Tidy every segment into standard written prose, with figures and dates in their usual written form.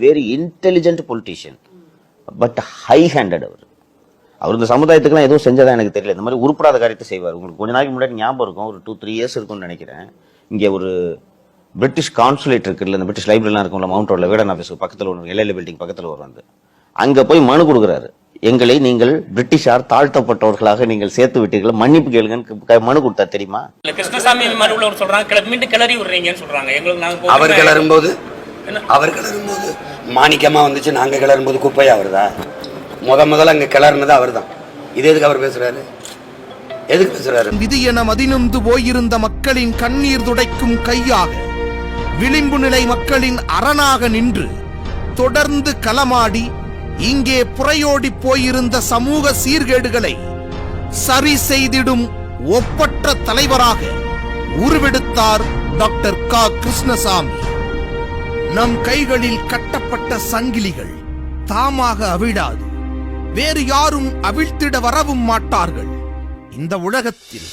Very intelligent politician, but high handed. அவர் இந்த சமுதாயத்துக்குலாம் எதுவும் செஞ்சதா எனக்கு தெரியல. இந்த மாதிரி உருப்படாத காரியத்தை செய்வார். உங்களுக்கு கொஞ்ச நாளைக்கு முன்னாடி ஞாபகம் இருக்கும், ஒரு 2-3 இயர்ஸ் இருக்கும்னு நினைக்கிறேன். இங்கே ஒரு பிரிட்டிஷ் கான்சுலேட் இருக்குல்ல, இந்த பிரிட்டிஷ் லைப்ரரிலாம் இருக்கும்ல, மவுண்ட் ரோட்ல வேடன் ஆஃபீஸ் பக்கத்தில் ஒரு எல்எல்ஏ பில்டிங் பக்கத்தில் ஒரு வந்து அங்கே போய் மனு கொடுக்குறாரு. எங்களை நீங்கள் பிரிட்டிஷார் தாழ்த்தப்பட்டவர்களாக நீங்கள் சேர்த்து விட்டீர்கள், மன்னிப்பு கேளுங்கன்னு மனு கொடுத்தா தெரியுமா? கிருஷ்ணசாமி மனுவில் சொல்றாங்க, மீண்டும் கிளறி விடுறீங்கன்னு சொல்றாங்க. எங்களுக்கு அவர் கிளறும்போது மாணிக்கமா வந்துச்சு, நாங்க கிளறும்போது குப்பையா வருதா? முதல்ல அங்க கிளறுனது அவர் தான். இது எதுக்கு அவர் பேசுறாரு? எதுக்கு பேசுறாரு? விதி என மதிநொந்து போயிருந்த மக்களின் கண்ணீர் துடைக்கும் கையாக, விளிம்பு நிலை மக்களின் அரணாக நின்று தொடர்ந்து களமாடி இங்கே புறையோடி போயிருந்த சமூக சீர்கேடுகளை சரி செய்திடும் ஒப்பற்ற தலைவராக உருவெடுத்தார் டாக்டர் க. கிருஷ்ணசாமி. நம் கைகளில் கட்டப்பட்ட சங்கிலிகள் தாமாக அவிழாது, வேறு யாரும் அவிழ்த்திட வரவும் மாட்டார்கள். இந்த உலகத்தில்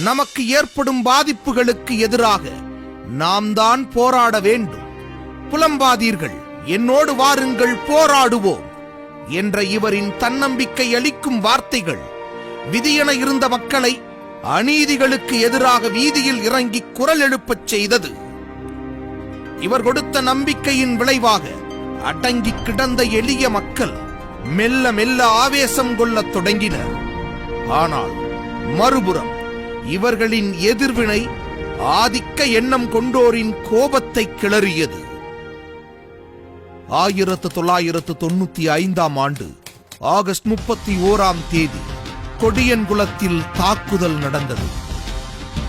நமக்கு ஏற்படும் பாதிப்புகளுக்கு எதிராக நாம் தான் போராட வேண்டும். புலம்பாதீர்கள், என்னோடு வாருங்கள், போராடுவோம் என்ற இவரின் தன்னம்பிக்கை அளிக்கும் வார்த்தைகள் விதியென இருந்த மக்களை அநீதிகளுக்கு எதிராக வீதியில் இறங்கி குரல் எழுப்பச் செய்தது. இவர் கொடுத்த நம்பிக்கையின் விளைவாக அடங்கி கிடந்த எளிய மக்கள் மெல்ல மெல்ல ஆவேசம் கொள்ளத் தொடங்கினர். ஆனால் மறுபுறம் இவர்களின் எதிர்வினை ஆதிக்க எண்ணம் கொண்டோரின் கோபத்தை கிளறியது. 1995ஆம் ஆண்டு ஆகஸ்ட் 31ஆம் தேதி கொடியன்குளத்தில் தாக்குதல் நடந்தது.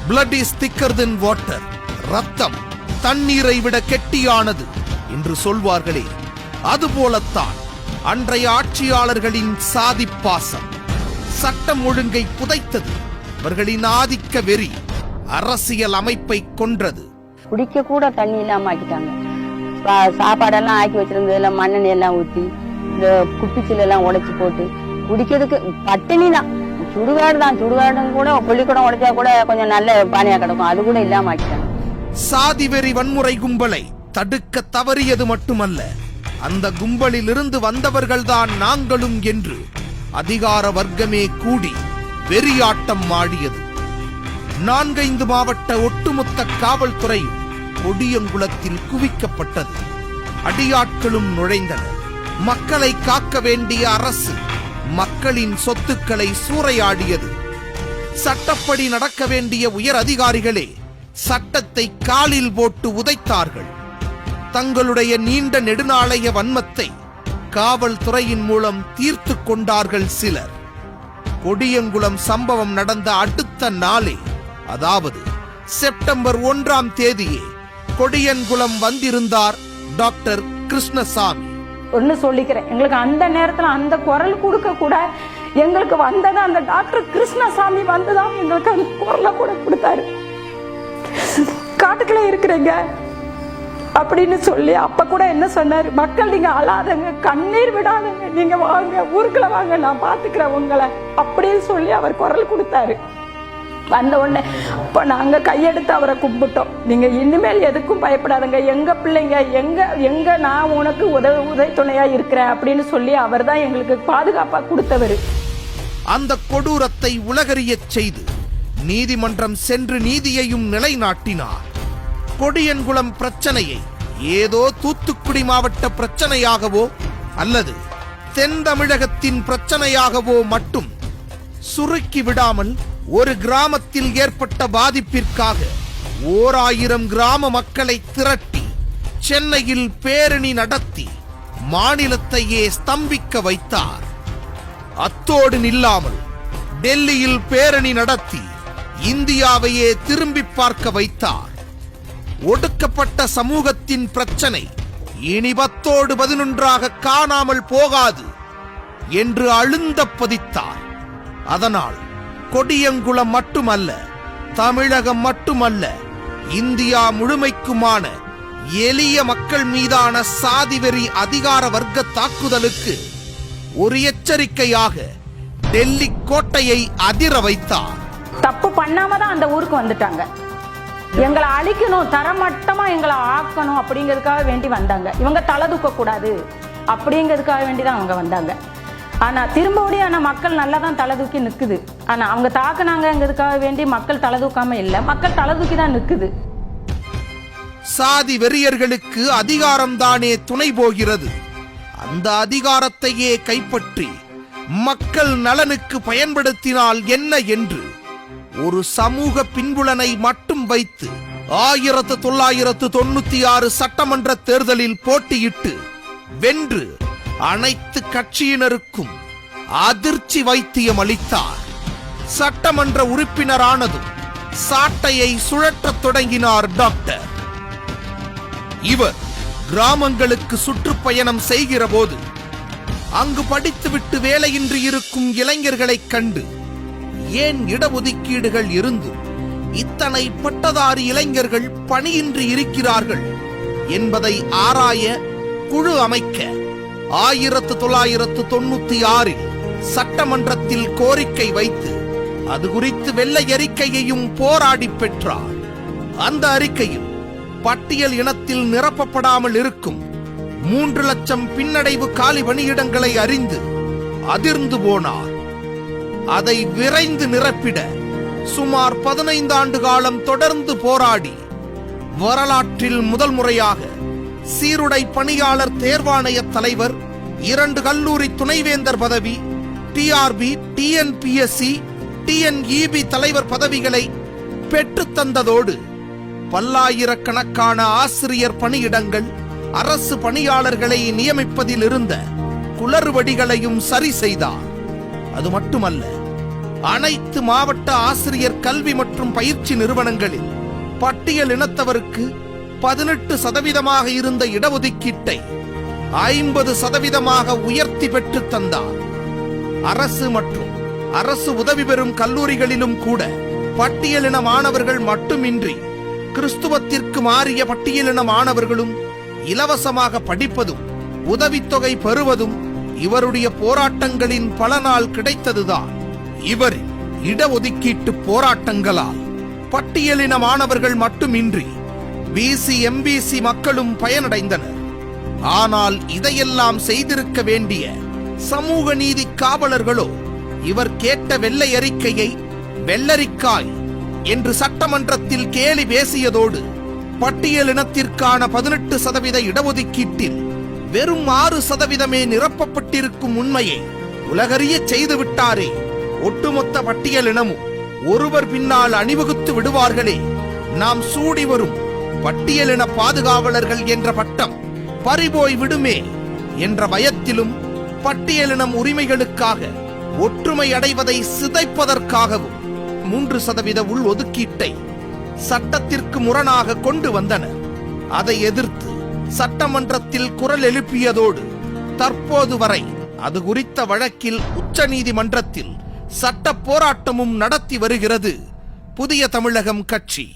பிளட் இஸ் திக்கர் தென் வாட்டர், ரத்தம் தண்ணீரை விட கெட்டியானது என்று சொல்வார்களே, அதுபோலத்தான் அன்றைய ஆட்சியாளர்களின் சாதி பாசம் சட்டம் ஒழுங்கை புதைத்தது. அவர்களின் ஆதிக்க வெறி அரசியல் அமைப்பை கொன்றது. குடிக்க கூட தண்ணி இல்லாம ஆக்கிட்டாங்க. சாப்பாடெல்லாம் ஆக்கி வச்சிருந்ததெல்லாம் மண்ணெண்ணெய் எல்லாம் ஊற்றி இந்த குப்பிச்சில எல்லாம் உடைச்சு போட்டு குடிக்கிறதுக்கு பட்டினி தான். சுடுகாடு கூட பள்ளிக்கூடம் உடைச்சா கூட கொஞ்சம் நல்ல பானையா கிடக்கும், அது கூட இல்லாம ஆக்கிட்டாங்க. சாதி வெறி வன்முறை கும்பலை தடுக்க தவறியது மட்டுமல்ல, அந்த கும்பலில் இருந்து வந்தவர்கள்தான் நாங்களும் என்று அதிகார வர்க்கமே கூடி வெறியாட்டம் ஆடியது. 4-5 மாவட்ட ஒட்டுமொத்த காவல்துறையும் கொடியங்குளத்தில் குவிக்கப்பட்டது. அடியாட்களும் நுழைந்தனர். மக்களை காக்க வேண்டிய அரசு மக்களின் சொத்துக்களை சூறையாடியது. சட்டப்படி நடக்க வேண்டிய உயர் அதிகாரிகளே சட்டத்தை காலில் போட்டு உதைத்தார்கள். தங்களுடைய நீண்ட நெடுநாளைய வன்மத்தை காவல்துறையின் மூலம் தீர்த்து கொண்டார்கள் சிலர். கொடியங்குளம் சம்பவம் நடந்த அடுத்த நாளே, அதாவது செப்டம்பர் 1ஆம் தேதியே கொடியன்குளம் வந்திருந்தார் டாக்டர் கிருஷ்ணசாமி. ஒன்னு சொல்லிக்கிறேன், எங்களுக்கு அந்த நேரத்துல அந்த குரல் கொடுக்க கூட எங்களுக்கு வந்தது அந்த டாக்டர் கிருஷ்ணசாமி வந்துதான் எங்களுக்கு அந்த குரலை கூட கொடுத்தாரு. காட்டுக்குள்ள இருக்கிறீங்க அப்படின்னு சொல்லி அப்ப கூட என்ன சொன்னாரு, மக்கள் நீங்க அழாதங்க, கண்ணீர் விடாதங்க, நீங்க வாங்க, ஊருக்குள்ள வாங்க, நான் பாத்துக்கிறேன் உங்களை அப்படின்னு சொல்லி அவர் குரல் கொடுத்தாரு. வந்த உடனே இப்ப நாங்க கையெடுத்து அவரை கும்பிட்டோம். நீங்க இனிமேல் எதுக்கும் பயப்படாதங்க, எங்க பிள்ளைங்க எங்க நான் உனக்கு உதவி துணையா இருக்கிறேன் அப்படின்னு சொல்லி அவர் தான் எங்களுக்கு பாதுகாப்பா கொடுத்தவர். அந்த கொடூரத்தை உலகறியச் செய்து நீதிமன்றம் சென்று நீதியையும் நிலைநாட்டினார். கொடியன்குளம் பிரச்சனையை ஏதோ தூத்துக்குடி மாவட்ட பிரச்சனையாகவோ அல்லது தென் தமிழகத்தின் பிரச்சனையாகவோ மட்டும் சுருக்கி விடாமல், ஒரு கிராமத்தில் ஏற்பட்ட பாதிப்பிற்காக 1000 கிராம மக்களை திரட்டி சென்னையில் பேரணி நடத்தி மாநிலத்தையே ஸ்தம்பிக்க வைத்தார். அத்தோடு நில்லாமல் டெல்லியில் பேரணி நடத்தி இந்தியாவையே திரும்பி பார்க்க வைத்தார். ஒடுக்கப்பட்ட சமூகத்தின் பிரச்சனை இனி 10-11 காணாமல் போகாது என்று அழுந்த பதித்தார். அதனால் கொடியங்குளம் மட்டுமல்ல, தமிழகம் மட்டுமல்ல, இந்தியா முழுமைக்குமான எளிய மக்கள் மீதான சாதிவெறி அதிகார வர்க்க தாக்குதலுக்கு ஒரு எச்சரிக்கையாக டெல்லி கோட்டையை அதிர வைத்தார். தப்பு பண்ணாம தான் அந்த ஊருக்கு வந்துட்டாங்க. எங்களை அழிக்கணும், தரமட்டமா எங்களை ஆக்கணும் அப்படிங்கிறதுக்காக வேண்டி வந்தாங்க. இவங்க தலை தூக்க கூடாது அப்படிங்கிறதுக்காக வேண்டிதான் அவங்க வந்தாங்க. ஆனா திரும்பவும் ஆனா மக்கள் நல்லா தான் தலை தூக்கி நிக்குது. ஆனா அவங்க தாக்குனாங்கிறதுக்காக வேண்டி மக்கள் தலை தூக்காம இல்ல, மக்கள் தலை தூக்கி தான் நிக்குது. சாதி வெறியர்களுக்கு அதிகாரம் தானே துணை போகிறது. அந்த அதிகாரத்தையே கைப்பற்றி மக்கள் நலனுக்கு பயன்படுத்தினால் என்ன என்று ஒரு சமூக பின்புலனை மட்டும் வைத்து 1996 சட்டமன்ற தேர்தலில் போட்டியிட்டு வென்று அனைத்து கட்சியினருக்கும் அதிர்ச்சி வைத்தியம் அளித்தார். சட்டமன்ற உறுப்பினரானதும் சாட்டையை சுழற்றத் தொடங்கினார் டாக்டர். இவர் கிராமங்களுக்கு சுற்றுப்பயணம் செய்கிற போது அங்கு படித்துவிட்டு வேலையின்றி இருக்கும் இளைஞர்களைக் கண்டு ஏன் இடஒதுக்கீடுகள் இருந்தும் இத்தனை பட்டதாரி இளைஞர்கள் பணியின்றி இருக்கிறார்கள் என்பதை ஆராய குழு அமைக்க 1996 சட்டமன்றத்தில் கோரிக்கை வைத்து அது குறித்து வெள்ளை அறிக்கையையும் போராடி பெற்றார். அந்த அறிக்கையில் பட்டியல் இனத்தில் நிரப்பப்படாமல் இருக்கும் 3 லட்சம் பின்னடைவு காலி பணியிடங்களை அறிந்து அதிர்ந்து போனார். அதை விரைந்து நிரப்பிட சுமார் 15 ஆண்டு காலம் தொடர்ந்து போராடி வரலாற்றில் முதல் முறையாக சீருடை பணியாளர் தேர்வாணைய தலைவர், 2 கல்லூரி துணைவேந்தர் பதவி, டிஆர்பி, டிஎன்பிஎஸ்சி, டிஎன்இபி தலைவர் பதவிகளை பெற்றுத் தந்ததோடு பல்லாயிரக்கணக்கான ஆசிரியர் பணியிடங்கள், அரசு பணியாளர்களை நியமிப்பதில் இருந்த குளறுபடிகளையும் சரி செய்தார். அது மட்டுமல்ல, அனைத்து மாவட்ட ஆசிரியர் கல்வி மற்றும் பயிற்சி நிறுவனங்களில் பட்டியல் இனத்தவருக்கு 18% இருந்த இடஒதுக்கீட்டை 50% உயர்த்தி பெற்றுத் தந்தார். அரசு மற்றும் அரசு உதவி பெறும் கல்லூரிகளிலும் கூட பட்டியலின மாணவர்கள் மட்டுமின்றி கிறிஸ்துவத்திற்கு மாறிய பட்டியலின மாணவர்களும் இலவசமாக படிப்பதும் உதவித்தொகை பெறுவதும் இவருடைய போராட்டங்களின் பலனால் கிடைத்ததுதான். இவரின் இடஒதுக்கீட்டு போராட்டங்களால் பட்டியலின மாணவர்கள் மட்டுமின்றி பிசி, எம்பிசி மக்களும் பயனடைந்தனர். ஆனால் இதையெல்லாம் செய்திருக்க வேண்டிய சமூக நீதி காவலர்களோ இவர் கேட்ட வெள்ளை அறிக்கையை வெள்ளரிக்காய் என்று சட்டமன்றத்தில் கேலி பேசியதோடு பட்டியலினத்திற்கான 18% இடஒதுக்கீட்டில் வெறும் 6% நிரப்பப்பட்டிருக்கும் உண்மையை உலகறிய செய்து விட்டாரே. ஒட்டுமொத்த பட்டியலினமும் ஒருவர் பின்னால் அணிவகுத்து விடுவார்களே, நாம் சூடி வரும் பட்டியலின பாதுகாவலர்கள் என்ற பட்டம் பறிபோய் விடுமே என்ற பயத்திலும் பட்டியலினம் உரிமைகளுக்காக ஒற்றுமை அடைவதை சிதைப்பதற்காகவும் 3% உள் ஒதுக்கீட்டை சட்டத்திற்கு முரணாக கொண்டு வந்தனர். அதை எதிர்த்து சட்டமன்றத்தில் குரல் எழுப்பியதோடு தற்போது வரை அது குறித்த வழக்கில் உச்சநீதிமன்றத்தில் சட்ட போராட்டமும் நடத்தி வருகிறது புதிய தமிழகம் கட்சி.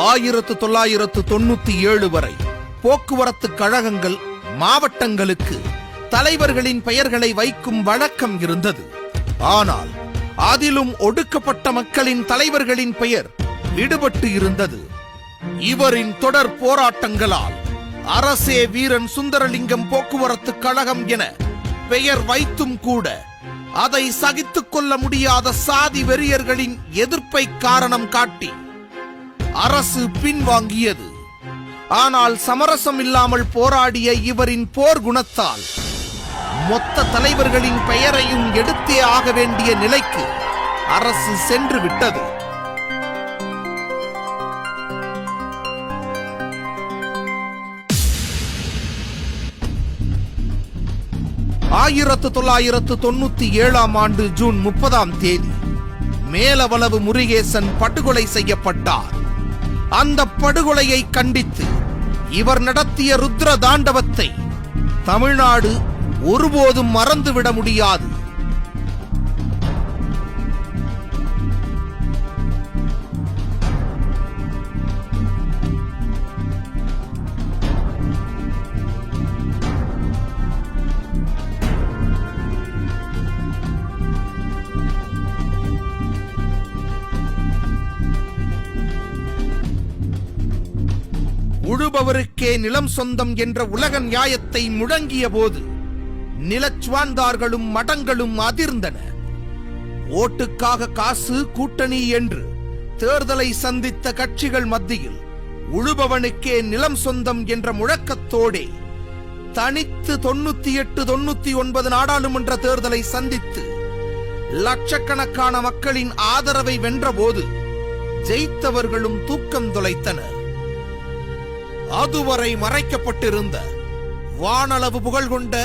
1997 வரை போக்குவரத்து கழகங்கள் மாவட்டங்களுக்கு தலைவர்களின் பெயர்களை வைக்கும் வழக்கம் இருந்தது. ஆனால் அதிலும் ஒடுக்கப்பட்ட மக்களின் தலைவர்களின் பெயர் விடுபட்டு இருந்தது. இவரின் தொடர் போராட்டங்களால் அரசே வீரன் சுந்தரலிங்கம் போக்குவரத்து கழகம் என பெயர் வைத்தும் கூட அதை சகித்துக் கொள்ள முடியாத சாதி வெறியர்களின் எதிர்ப்பை காரணம் காட்டி அரசு பின்வாங்கியது. ஆனால் சமரசம் இல்லாமல் போராடிய இவரின் போர் குணத்தால் மொத்த தலைவர்களின் பெயரையும் எடுத்தே ஆக வேண்டிய நிலைக்கு அரசு சென்று விட்டது. ஆயிரத்து 1997 ஜூன் 30 மேலவளவு முருகேசன் படுகொலை செய்யப்பட்டார். அந்த படுகொலையை கண்டித்து இவர் நடத்திய ருத்ர தாண்டவத்தை தமிழ்நாடு ஒருபோதும் மறந்துவிட முடியாது. உழுபவருக்கே நிலம் சொந்தம் என்ற உலக நியாயத்தை முழங்கிய போது நிலச்சுவார்ந்தார்களும் மடங்களும் அதிர்ந்தன. ஓட்டுக்காக காசு கூட்டணி என்று தேர்தலை சந்தித்த கட்சிகள் மத்தியில் உழுபவனுக்கே நிலம் சொந்தம் என்ற முழக்கத்தோடே தனித்து 98-99 நாடாளுமன்ற தேர்தலை சந்தித்து லட்சக்கணக்கான மக்களின் ஆதரவை வென்றபோது ஜெயித்தவர்களும் தூக்கம் தொலைத்தனர். அதுவரை மறைக்கப்பட்டிருந்த வானளவு புகழ் கொண்ட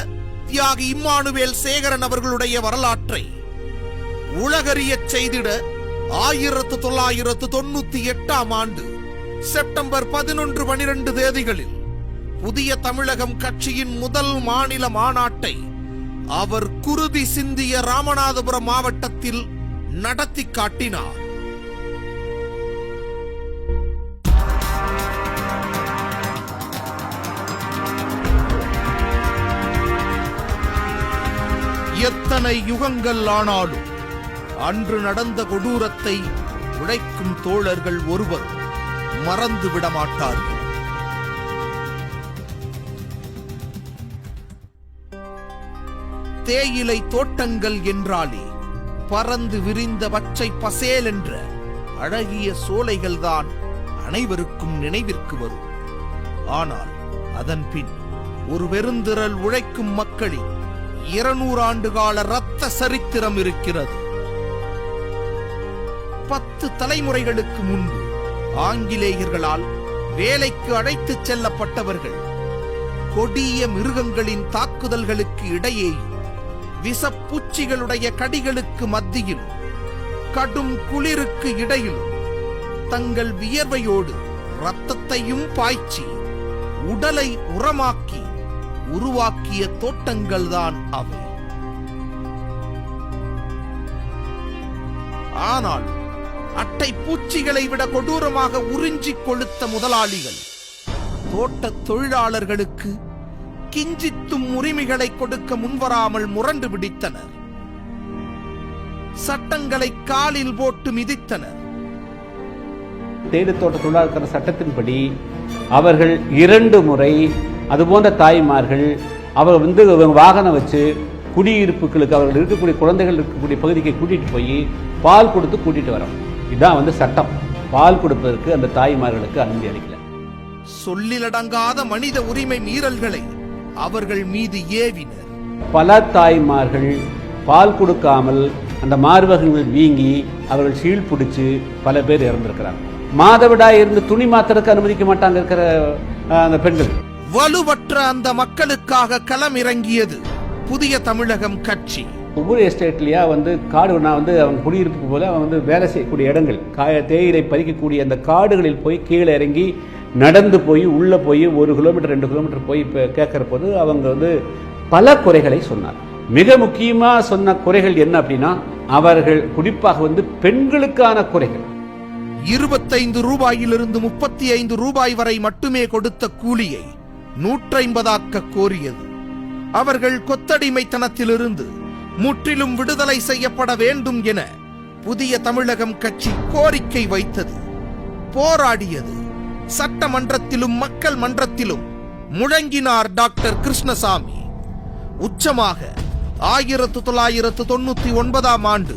தியாகி இம்மானுவேல் சேகரன் அவர்களுடைய வரலாற்றை உலகறியச் செய்திட 1998 ஆண்டு செப்டம்பர் 11-12 தேதிகளில் புதிய தமிழகம் கட்சியின் முதல் மாநில மாநாட்டை அவர் குருதி சிந்திய ராமநாதபுரம் மாவட்டத்தில் நடத்தி காட்டினார். எத்தனை யுகங்கள் ஆனாலும் அன்று நடந்த கொடூரத்தை உழைக்கும் தோழர்கள் ஒருவர் மறந்து விட மாட்டார்கள். தேயிலை தோட்டங்கள் என்றாலே பறந்து விரிந்த பச்சை பசேல் என்ற அழகிய சோலைகள்தான் அனைவருக்கும் நினைவிற்கு வரும். ஆனால் அதன் பின் ஒரு பெருந்திரள் உழைக்கும் மக்களின் 200 ஆண்டு கால இரத்த சரித்திரம் இருக்கிறது. 10 தலைமுறைகளுக்கு முன்பு ஆங்கிலேயர்களால் வேலைக்கு அழைத்துச் செல்லப்பட்டவர்கள் கொடிய மிருகங்களின் தாக்குதல்களுக்கு இடையேயும் விஷப்பூச்சிகளுடைய கடிகளுக்கு மத்தியிலும் கடும் குளிருக்கு இடையிலும் தங்கள் வியர்வையோடு இரத்தத்தையும் பாய்ச்சி உடலை உரமாக்கி உருவாக்கிய தோட்டங்கள்தான் அவை. ஆனால் அட்டை பூச்சிகளை விட கொடூரமாக உறிஞ்சி கொளுத்த முதலாளிகள் தோட்ட தொழிலாளர்களுக்கு கிஞ்சித்தும் உரிமைகளை கொடுக்க முன்வராமல் முரண்டு பிடித்தனர். சட்டங்களை காலில் போட்டு மிதித்தனர். தேயிலை தோட்ட தொழிலாளர் சட்டத்தின்படி அவர்கள் 2 முறை அதுபோன்ற தாய்மார்கள் அவர் வாகனம் வச்சு குடியிருப்புகளுக்கு அவர்கள் இருக்கக்கூடிய குழந்தைகள் இருக்கக்கூடிய பகுதிக்கு கூட்டிட்டு போய் பால் கொடுத்து கூட்டிட்டு வரோம். இதுதான் சட்டம். பால் கொடுப்பதற்கு அந்த தாய்மார்களுக்கு அனுமதி அளிக்கல. சொல்லிலடங்காத மனித உரிமை மீறல்களை அவர்கள் மீது ஏவினர். பல தாய்மார்கள் பால் கொடுக்காமல் அந்த மார்பகங்கள் வீங்கி அவர்கள் சீழ் பிடிச்சு பல பேர் இறந்திருக்கிறாங்க. மாதவிடாய் இருந்து துணி மாத்திரக்கு அனுமதிக்க மாட்டாங்க இருக்கிற அந்த பெண்கள். வலுவற்ற அந்த மக்களுக்காக களம் இறங்கியது புதிய தமிழகம் கட்சி. ஒவ்வொரு எஸ்டேட்லயா காடு அவங்க குடியிருப்புக்கு போல அவங்க வேலை செய்யக்கூடிய இடங்கள் தேயிலை பறிக்கக்கூடிய அந்த காடுகளில் போய் கீழே இறங்கி நடந்து போய் உள்ள போய் 1 கிலோமீட்டர் 2 கிலோமீட்டர் போய் கேட்கிற போது அவங்க பல குறைகளை சொன்னார். மிக முக்கியமா சொன்ன குறைகள் என்ன அப்படின்னா அவர்கள் குறிப்பாக பெண்களுக்கான குறைகள். 25 ரூபாயிலிருந்து 35 ரூபாய் வரை மட்டுமே கொடுத்த கூலியை 150 கோரியது. அவர்கள் கொத்தடிமைத்தனத்திலிருந்து முற்றிலும் விடுதலை செய்யப்பட வேண்டும் என புதிய தமிழகம் கட்சி கோரிக்கை வைத்தது, போராடியது. சட்டமன்றத்திலும் மக்கள் மன்றத்திலும் முழங்கினார் டாக்டர் கிருஷ்ணசாமி. உச்சமாக 1999 ஆண்டு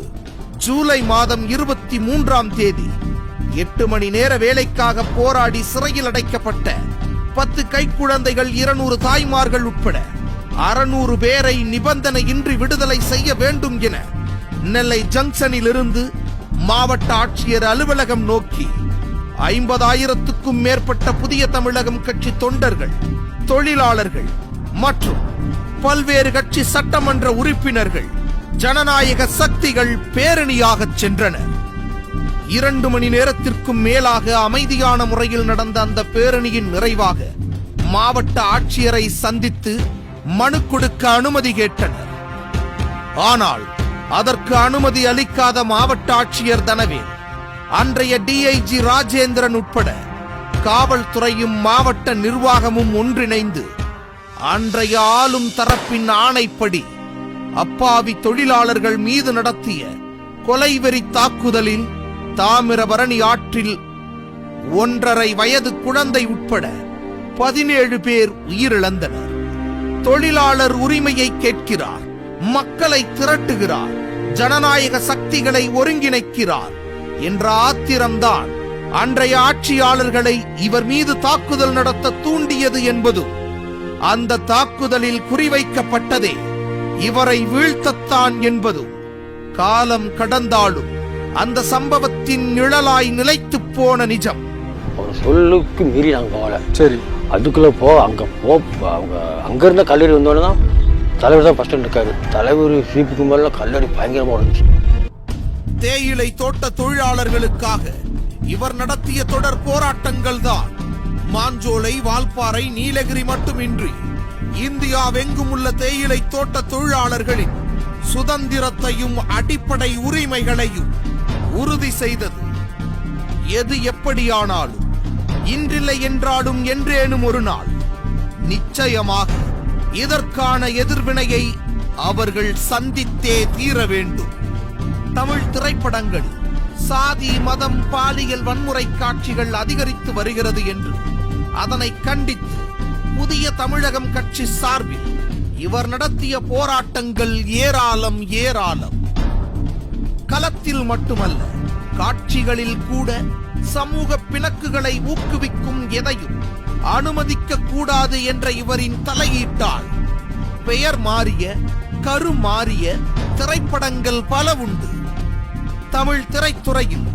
ஜூலை மாதம் 23ஆம் தேதி 8 மணி நேர வேலைக்காக போராடி சிறையில் அடைக்கப்பட்ட 10 கைக்குழந்தைகள் 200 தாய்மார்கள் உட்பட 600 பேரை நிபந்தனையின்றி விடுதலை செய்ய வேண்டும் என நெல்லை ஜங்ஷனில் இருந்து மாவட்ட ஆட்சியர் அலுவலகம் நோக்கி 50,000க்கும் மேற்பட்ட புதிய தமிழகம் கட்சி தொண்டர்கள், தொழிலாளர்கள் மற்றும் பல்வேறு கட்சி சட்டமன்ற உறுப்பினர்கள், ஜனநாயக சக்திகள் பேரணியாக சென்றனர். 2 மணி நேரத்திற்கும் மேலாக அமைதியான முறையில் நடந்த அந்த பேரணியின் நிறைவாக மாவட்ட ஆட்சியரை சந்தித்து மனு கொடுக்க அனுமதி கேட்டனர். ஆனால் அதற்கு அனுமதி அளிக்காத மாவட்ட ஆட்சியர் தனவேல், அன்றைய டிஐஜி ராஜேந்திரன் உட்பட காவல்துறையும் மாவட்ட நிர்வாகமும் ஒன்றிணைந்து அன்றைய ஆளும் தரப்பின் ஆணைப்படி அப்பாவி தொழிலாளர்கள் மீது நடத்திய கொலைவெறி தாக்குதலில் தாமிரபரணி ஆற்றில் 1.5 வயது குழந்தை உட்பட 17 பேர் உயிரிழந்தனர். தொழிலாளர் உரிமையை கேட்கிறார், மக்களை திரட்டுகிறார், ஜனநாயக சக்திகளை ஒருங்கிணைக்கிறார் என்ற ஆத்திரம்தான் அன்றைய ஆட்சியாளர்களை இவர் மீது தாக்குதல் நடத்த தூண்டியது என்பதும், அந்த தாக்குதலில் குறிவைக்கப்பட்டதே இவரை வீழ்த்தத்தான் என்பதும் காலம் கடந்தாலும் அந்த சம்பவத்தின் நிழலாய் நிலைத்து போன நிஜம். அவர் சொல்லுக்கு மீறி நாங்கள் போகல. சரி, அதுக்குள்ளே அவங்க அங்கேருந்த கல்லூரி வந்தோடனே தான் தலைவர் தான் ஃபர்ஸ்ட் இருக்காரு. தலைவர் சீப்புக்கு மேலே கல்லூரி பயங்கரமாக இருந்துச்சு. தேயிலை தோட்ட தொழிலாளர்களுக்காக இவர் நடத்திய தொடர் போராட்டங்கள் தான் மாஞ்சோலை, வால்பாறை, நீலகிரி மட்டுமின்றி இந்தியாவெங்கும் உள்ள தேயிலை தோட்ட தொழிலாளர்களின் சுதந்திரத்தையும் அடிப்படை உரிமைகளையும் உறுதி செய்தது. எது எப்படியானாலும் இன்றில்லை என்றாலும் என்றேனும் ஒரு நாள் நிச்சயமாக இதற்கான எதிர்வினையை அவர்கள் சந்தித்தே தீர வேண்டும். தமிழ் திரைப்படங்கள் சாதி, மதம், பாலியல் வன்முறை காட்சிகள் அதிகரித்து வருகிறது என்று அதனை கண்டித்து புதிய தமிழகம் கட்சி சார்பில் இவர் நடத்திய போராட்டங்கள் ஏராளம் ஏராளம். களத்தில் மட்டுமல்ல, காட்சிகளில் கூட சமூக பிணக்குகளை ஊக்குவிக்கும் எதையும் அனுமதிக்க கூடாது என்ற இவரின் தலையீட்டால் பெயர் மாறிய, கரு மாறிய திரைப்படங்கள் பல உண்டு. தமிழ் திரைத்துறையில்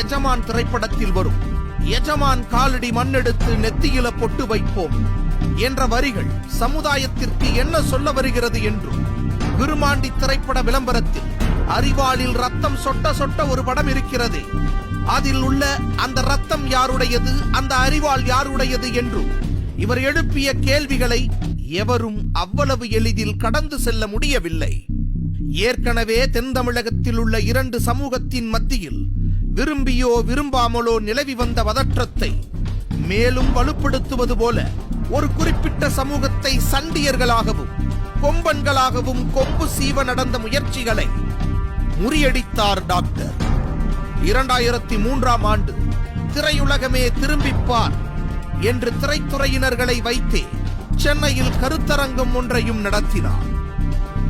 எஜமான் திரைப்படத்தில் வரும் எஜமான் காலடி மண்ணெடுத்து நெத்தியில பொட்டு வைப்போம் என்ற வரிகள் சமுதாயத்திற்கு என்ன சொல்ல வருகிறது என்றும், விருமாண்டி திரைப்பட விளம்பரத்தில் அரிவாளில் ரத்தம் சொட்ட சொட்ட ஒரு படம் இருக்கிறது, அதில் உள்ள அந்த ரத்தம் யாருடையது, அந்த அரிவாள் யாருடையது என்றும் இவர் எழுப்பிய கேள்விகளை எவரும் அவ்வளவு எளிதில் கடந்து செல்ல முடியவில்லை. ஏற்கனவே தென் தமிழகத்தில் உள்ள 2 சமூகத்தின் மத்தியில் விரும்பியோ விரும்பாமலோ நிலவி வந்த பதற்றத்தை மேலும் வலுப்படுத்துவது போல ஒரு குறிப்பிட்ட சமூகத்தை சண்டியர்களாகவும் கொம்பன்களாகவும் கொம்பு சீவ நடந்த முயற்சிகளை முறியடித்தார் டாக்டர். 2003ஆம் ஆண்டு திரையுலகமே திரும்பிப்பார் என்று திரைத்துறையினர்களை வைத்தே சென்னையில் கருத்தரங்கம் ஒன்றையும் நடத்தினார்.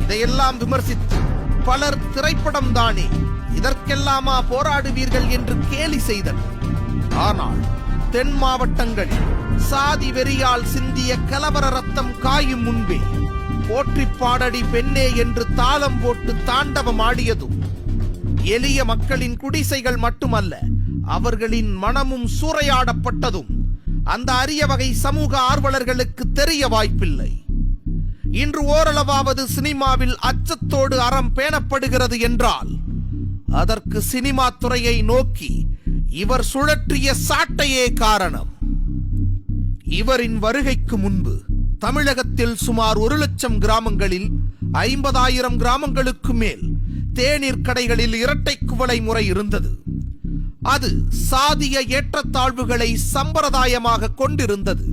இதையெல்லாம் விமர்சித்து பலர் திரைப்படம் தானே, இதற்கெல்லாமா போராடுவீர்கள் என்று கேலி செய்தனர். ஆனால் தென் மாவட்டங்களில் சாதி வெறியால் சிந்திய கலவர ரத்தம் காயும் முன்பே போற்றி பாடடி பெண்ணே என்று தாளம் போட்டு தாண்டவம் ஆடியதும் எளிய மக்களின் குடிசைகள் மட்டுமல்ல, அவர்களின் மனமும் சூறையாடப்பட்டதும் அந்த அரிய வகை சமூக ஆர்வலர்களுக்கு தெரிய வாய்ப்பில்லை. இன்று ஓரளவாவது சினிமாவில் அச்சத்தோடு அறம் பேணப்படுகிறது என்றால் அதற்கு சினிமா துறையை நோக்கி இவர் சுழற்றிய சாட்டையே காரணம். இவரின் வருகைக்கு முன்பு தமிழகத்தில் சுமார் 1 லட்சம் கிராமங்களில் 50,000 கிராமங்களுக்கு மேல் தேநீர் கடைகளில் இரட்டை குவளை முறை இருந்தது. அது சாதிய ஏற்றத்தாழ்வுகளை சம்பிரதாயமாக கொண்டிருந்தது.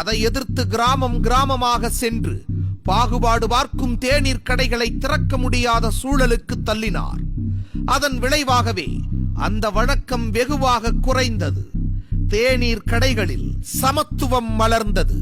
அதை எதிர்த்து கிராமம் கிராமமாக சென்று பாகுபாடு பார்க்கும் தேநீர் கடைகளை திறக்க முடியாத சூழலுக்கு தள்ளினார். அதன் விளைவாகவே அந்த வழக்கம் வெகுவாக குறைந்தது. தேநீர் கடைகளில் சமத்துவம் மலர்ந்தது.